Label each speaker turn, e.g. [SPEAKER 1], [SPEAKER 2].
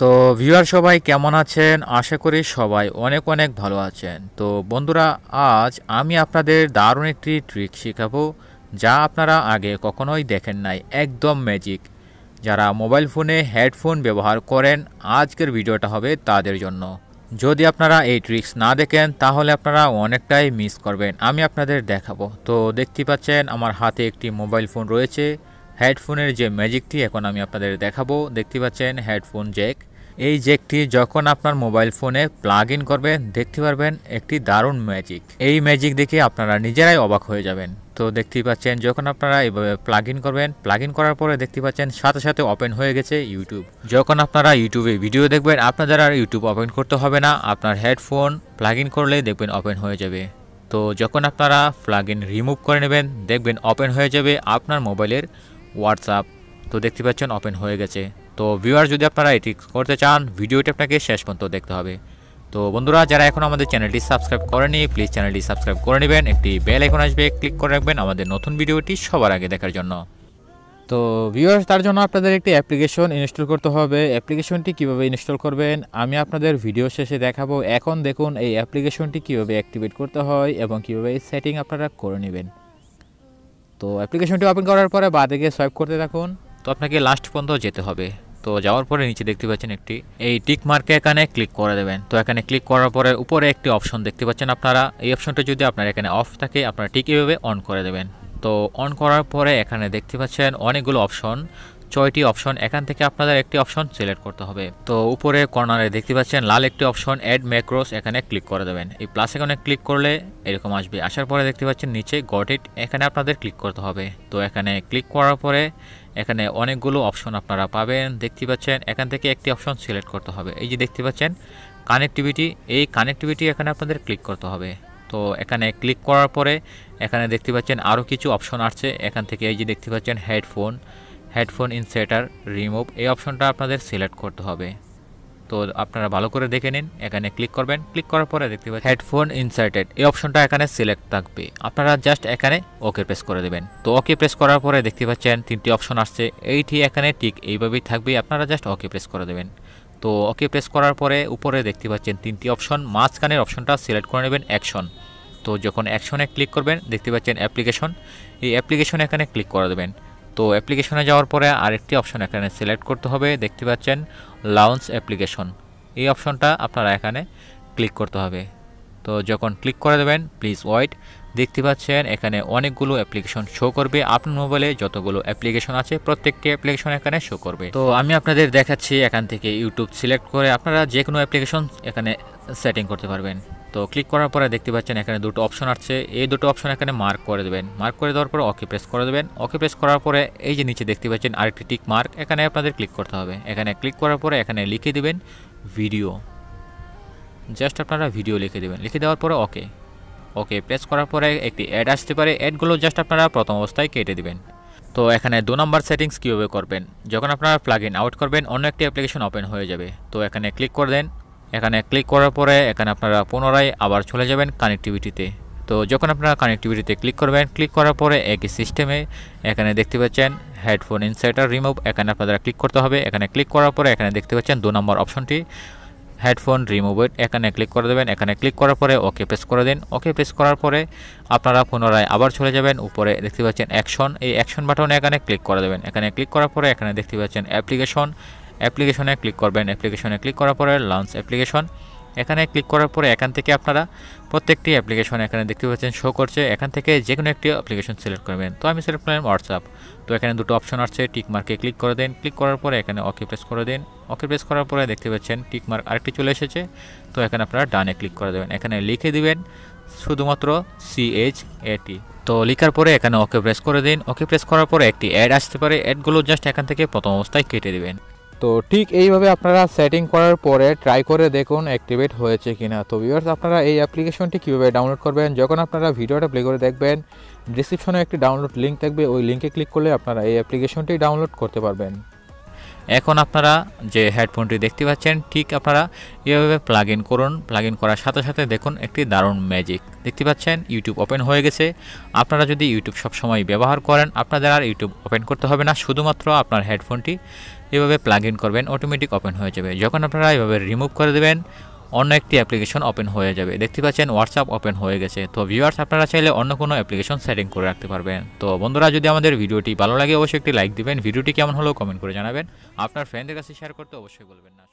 [SPEAKER 1] তো ভিউয়ার সবাই কেমন আছেন? আশা করি সবাই অনেক অনেক ভালো আছেন। তো বন্ধুরা, আজ আমি আপনাদের দারুণ একটি ট্রিক শেখাবো, যা আপনারা আগে কখনোই দেখেন নাই। একদম ম্যাজিক। যারা মোবাইল ফোনে হেডফোন ব্যবহার করেন, আজকের ভিডিওটা হবে তাদের জন্য। যদি আপনারা এই ট্রিক্স না দেখেন তাহলে আপনারা অনেকটাই মিস করবেন। আমি আপনাদের দেখাবো। তো দেখতে পাচ্ছেন আমার হাতে একটি মোবাইল ফোন রয়েছে। হেডফোনের যে ম্যাজিকটি এখন আমি আপনাদের দেখাবো। দেখতে পাচ্ছেন হেডফোন জ্যাক। এই জ্যাকটি যখন আপনার মোবাইল ফোনে প্লাগ ইন করবেন, দেখতে পারবেন একটি দারুণ ম্যাজিক। এই ম্যাজিক দেখে আপনারা নিজেরাই অবাক হয়ে যাবেন। তো দেখতেই পাচ্ছেন যখন আপনারা এইভাবে প্লাগ ইন করবেন, প্লাগ ইন করার পরে দেখতে পাচ্ছেন সাথে সাথে ওপেন হয়ে গেছে ইউটিউব। যখন আপনারা ইউটিউবে ভিডিও দেখবেন, আপনাদের আর ইউটিউব ওপেন করতে হবে না। আপনার হেডফোন প্লাগ ইন করলেই দেখবেন ওপেন হয়ে যাবে। তো যখন আপনারা প্লাগ ইন রিমুভ করে নেবেন, দেখবেন ওপেন হয়ে যাবে আপনার মোবাইলের হোয়াটসঅ্যাপ। তো দেখতে পাচ্ছেন ওপেন হয়ে গেছে। তো ভিউয়ার, যদি আপনারা এটি করতে চান, ভিডিওটি আপনাকে শেষ পর্যন্ত দেখতে হবে। তো বন্ধুরা, যারা এখন আমাদের চ্যানেলটি সাবস্ক্রাইব করেনি, প্লিজ চ্যানেলটি সাবস্ক্রাইব করে নেবেন। একটি বেল আইকন আসবে, ক্লিক করে রাখবেন আমাদের নতুন ভিডিওটি সবার আগে দেখার জন্য। তো ভিউয়ার্স, তার জন্য আপনাদের একটি অ্যাপ্লিকেশন ইনস্টল করতে হবে। অ্যাপ্লিকেশনটি কিভাবে ইনস্টল করবেন আমি আপনাদের ভিডিও শেষে দেখাবো। এখন দেখুন এই অ্যাপ্লিকেশনটি কিভাবে অ্যাক্টিভেট করতে হয় এবং কিভাবে এই সেটিং আপনারা করে নেবেন। তো অ্যাপ্লিকেশনটি ওপেন করার পরে বাঁদিকে সোয়াইপ করতে থাকুন। তো আপনাকে লাস্ট পর্যন্ত যেতে হবে। তো যাওয়ার পরে নিচে দেখতে পাচ্ছেন একটি এই টিক মার্কে এখানে ক্লিক করে দেবেন। তো এখানে ক্লিক করার পরে উপরে একটি অপশন দেখতে পাচ্ছেন আপনারা। এই অপশনটা যদি আপনার এখানে অফ থাকে, আপনারা ঠিক এভাবে অন করে দেবেন। তো অন করার পরে এখানে দেখতে পাচ্ছেন অনেকগুলো অপশন, 6টি অপশন। এখান থেকে আপনাদের একটি অপশন সিলেক্ট করতে হবে। তো উপরে কর্নারে দেখতে পাচ্ছেন লাল একটি অপশন অ্যাড ম্যাক্রোস, এখানে ক্লিক করে দেবেন। এই প্লাস এখানে ক্লিক করলে এরকম আসবে। আসার পরে দেখতে পাচ্ছেন নিচে গট ইট, এখানে আপনাদের ক্লিক করতে হবে। তো এখানে ক্লিক করার পরে এখানে অনেকগুলো অপশন আপনারা পাবেন। দেখতে পাচ্ছেন এখান থেকে একটি অপশন সিলেক্ট করতে হবে। এই যে দেখতে পাচ্ছেন কানেক্টিভিটি, এই কানেক্টিভিটি এখানে আপনাদের ক্লিক করতে হবে। তো এখানে ক্লিক করার পরে এখানে দেখতে পাচ্ছেন আরও কিছু অপশন আসছে। এখান থেকে এই যে দেখতে পাচ্ছেন হেডফোন ইনসার্টার রিমুভ, এই অপশনটা আপনাদের সিলেক্ট করতে হবে। তো আপনারা ভালো করে দেখে নিন। এখানে ক্লিক করবেন। ক্লিক করার পরে দেখতে পাচ্ছেন হেডফোন ইনসার্টেড, এই অপশনটা এখানে সিলেক্ট থাকবে। আপনারা জাস্ট এখানে ওকে প্রেস করে দেবেন। তো ওকে প্রেস করার পরে দেখতে পাচ্ছেন 3টি অপশন আসছে। এইটি এখানে ঠিক এইভাবেই থাকবে, আপনারা জাস্ট ওকে প্রেস করে দেবেন। তো ওকে প্রেস করার পরে উপরে দেখতে পাচ্ছেন 3টি অপশন, মাঝখানের অপশনটা সিলেক্ট করে নেবেন অ্যাকশন। তো যখন অ্যাকশনে ক্লিক করবেন দেখতে পাচ্ছেন অ্যাপ্লিকেশন, এই অ্যাপ্লিকেশন এখানে ক্লিক করে দেবেন। তো অ্যাপ্লিকেশনে যাওয়ার পরে আরেকটি অপশন এখানে সিলেক্ট করতে হবে। দেখতে পাচ্ছেন লঞ্চ অ্যাপ্লিকেশন, এই অপশনটা আপনারা এখানে ক্লিক করতে হবে। তো যখন ক্লিক করে দেবেন, প্লিজ ওয়েট, দেখতে পাচ্ছেন এখানে অনেকগুলো অ্যাপ্লিকেশন শো করবে। আপনার মোবাইলে যতগুলো অ্যাপ্লিকেশন আছে প্রত্যেকটি অ্যাপ্লিকেশন এখানে শো করবে। তো আমি আপনাদের দেখাচ্ছি এখান থেকে ইউটিউব সিলেক্ট করে আপনারা যে কোনো অ্যাপ্লিকেশন এখানে সেটিং করতে পারবেন। তো ক্লিক করার পরে দেখতে পাচ্ছেন এখানে দুটো অপশন আসছে। এই দুটো অপশন এখানে মার্ক করে দেবেন। মার্ক করে দেওয়ার পরে ওকে প্রেস করে দেবেন। ওকে প্রেস করার পরে এই যে নিচে দেখতে পাচ্ছেন আরেকটি টিক মার্ক, এখানে আপনাদের ক্লিক করতে হবে। এখানে ক্লিক করার পরে এখানে লিখে দেবেন ভিডিও, জাস্ট আপনারা ভিডিও লিখে দেবেন। লিখে দেওয়ার পরে ওকে প্রেস করার পরে একটি অ্যাড আসতে পারে, অ্যাডগুলো জাস্ট আপনারা প্রথম অবস্থায় কেটে দেবেন। তো এখানে 2 নম্বর সেটিংস কীভাবে করবেন, যখন আপনারা প্লাগ ইন আউট করবেন অন্য একটি অ্যাপ্লিকেশন ওপেন হয়ে যাবে। তো এখানে ক্লিক করে দেন। এখানে ক্লিক করার পরে এখানে আপনারা পুনরায় আবার চলে যাবেন কানেক্টিভিটিতে। তো যখন আপনারা কানেক্টিভিটিতে ক্লিক করবেন, ক্লিক করার পরে একই সিস্টেমে এখানে দেখতে পাচ্ছেন হেডফোন ইনসার্টার রিমুভ, এখানে আপনারা ক্লিক করতে হবে। এখানে ক্লিক করার পরে এখানে দেখতে পাচ্ছেন 2 নম্বর অপশনটি হেডফোন রিমুভ, এখানে ক্লিক করে দেবেন। এখানে ক্লিক করার পরে ওকে প্রেস করে দিন। ওকে প্রেস করার পরে আপনারা পুনরায় আবার চলে যাবেন। উপরে দেখতে পাচ্ছেন অ্যাকশন, এই অ্যাকশন বাটনে এখানে ক্লিক করে দেবেন। এখানে ক্লিক করার পরে এখানে দেখতে পাচ্ছেন অ্যাপ্লিকেশনে ক্লিক করবেন। অ্যাপ্লিকেশনে ক্লিক করার পরে লঞ্চ অ্যাপ্লিকেশন, এখানে ক্লিক করার পরে এখান থেকে আপনারা প্রত্যেকটি অ্যাপ্লিকেশন এখানে দেখতে পাচ্ছেন শো করছে। এখান থেকে যে কোনো একটি অ্যাপ্লিকেশন সিলেক্ট করবেন। তো আমি সিলেক্ট করলাম হোয়াটসঅ্যাপ। তো এখানে দুটো অপশন আসছে, টিক মার্কে ক্লিক করে দিন। ক্লিক করার পরে এখানে ওকে প্রেস করে দিন। ওকে প্রেস করার পরে দেখতে পাচ্ছেন টিক মার্ক আরেকটি চলে এসেছে। তো এখানে আপনারা ডানে ক্লিক করে দেবেন। এখানে লিখে দিবেন শুধুমাত্র CHAT। তো লেখার পরে এখানে ওকে প্রেস করে দিন। ওকে প্রেস করার পরে একটি অ্যাড আসতে পারে, অ্যাডগুলো জাস্ট এখান থেকে প্রথম অবস্থায় কেটে দেবেন। তো ঠিক এইভাবে আপনারা সেটিং করার পরে ট্রাই করে দেখুন অ্যাক্টিভেট হয়েছে কিনা। তো ভিউয়ার্স, আপনারা এই অ্যাপ্লিকেশনটি কীভাবে ডাউনলোড করবেন, যখন আপনারা ভিডিওটা প্লে করে দেখবেন ডিসক্রিপশনে একটি ডাউনলোড লিঙ্ক থাকবে, ওই লিঙ্কে ক্লিক করলে আপনারা এই অ্যাপ্লিকেশনটি ডাউনলোড করতে পারবেন। এখন আপনারা যে হেডফোনটি দেখতে পাচ্ছেন ঠিক আপনারা এভাবে প্লাগ ইন করুন। প্লাগ ইন করার সাথে সাথে দেখুন একটি দারুণ ম্যাজিক দেখতে পাচ্ছেন, ইউটিউব ওপেন হয়ে গেছে। আপনারা যদি ইউটিউব সবসময় ব্যবহার করেন আপনাদের আর ইউটিউব ওপেন করতে হবে না, শুধুমাত্র আপনার হেডফোনটি এভাবে প্লাগ ইন করবেন, অটোমেটিক ওপেন হয়ে যাবে। যখন আপনারা এভাবে রিমুভ করে দেবেন অন্য একটি অ্যাপ্লিকেশন ওপেন হয়ে যাবে। দেখতে পাচ্ছেন হোয়াটসঅ্যাপ ওপেন হয়ে গেছে। তো ভিউয়ার্স, আপনারা চাইলে অন্য কোনো অ্যাপ্লিকেশন সেটিং করে রাখতে পারবেন। তো বন্ধুরা, যদি আমাদের ভিডিওটি ভালো লাগে অবশ্যই একটি লাইক দিবেন, ভিডিওটি কেমন হলো কমেন্ট করে জানাবেন, আপনার ফ্রেন্ডদের কাছে শেয়ার করতে অবশ্যই বলবেন না।